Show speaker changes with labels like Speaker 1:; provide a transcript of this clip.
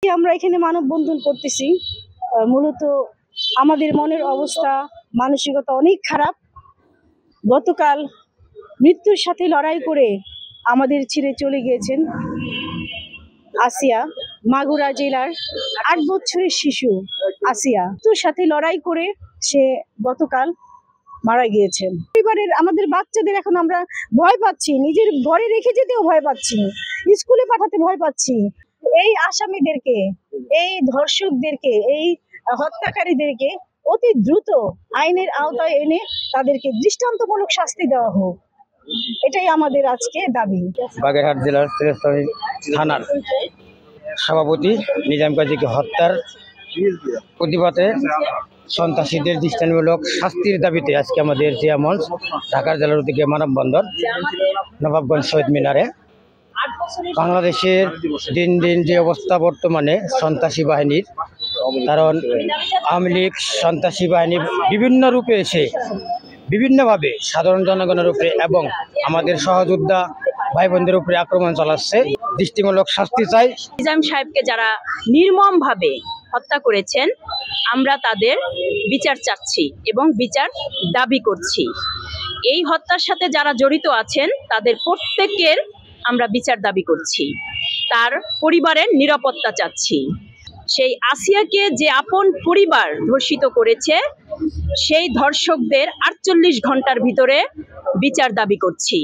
Speaker 1: আমরা এখানে মানববন্ধন করতেছি। মূলত আমাদের মনের অবস্থা মানসিকতা অনেক খারাপ। গতকাল মৃত্যুর সাথে লড়াই করে আমাদের ছেড়ে চলে গিয়েছেন আসিয়া, মাগুরা জেলার 8 বছরের শিশু আসিয়া। মৃত্যুর সাথে লড়াই করে সে গতকাল মারা গিয়েছেন। পরিবারের আমাদের বাচ্চাদের এখন আমরা ভয় পাচ্ছি, নিজের ঘরে রেখে যেতেও ভয় পাচ্ছি, স্কুলে পাঠাতে ভয় পাচ্ছি। এই আসামিদেরকে, এই ধর্ষকদেরকে, এই হত্যাকারীদেরকে অতি দ্রুত আইনের আওতায় এনে তাদেরকে দৃষ্টান্তমূলক শাস্তি দেওয়া হোক, এটাই আমাদের আজকে দাবি।
Speaker 2: বাগেরহাট জেলার তেজস্থানী থানার সভাপতি নিজাম কাজীকে হত্যার প্রতিবাদে সন্ত্রাসীদের দৃষ্টান্তমূলক শাস্তির দাবিতে আজকে আমাদের জিয়া মঞ্চ ঢাকার জেলার উদ্যোগে মানববন্ধন নবাবগঞ্জ শহীদ মিনারে। বাংলাদেশের দিন দিন যে অবস্থা বর্তমানে সন্ত্রাসী বাহিনীর, কারণ আওয়ামী লীগ সন্ত্রাসী বাহিনী বিভিন্ন রূপে এসে বিভিন্নভাবে সাধারণ জনগণের উপরে এবং আমাদের সহযোদ্ধা ভাই বোনদের উপরে আক্রমণ চালাচ্ছে। দৃষ্টিমূলক শাস্তি চাই।
Speaker 3: নিজাম সাহেবকে যারা নির্মমভাবে হত্যা করেছেন, আমরা তাদের বিচার চাচ্ছি এবং বিচার দাবি করছি। এই হত্যার সাথে যারা জড়িত আছেন তাদের প্রত্যেকের আমরা বিচার দাবি করছি। তার পরিবারের নিরাপত্তা চাচ্ছি। সেই আসিয়াকে যে আপন পরিবার ধর্ষিত করেছে, সেই ধর্ষকদের 48 ঘন্টার ভিতরে বিচার দাবি করছি।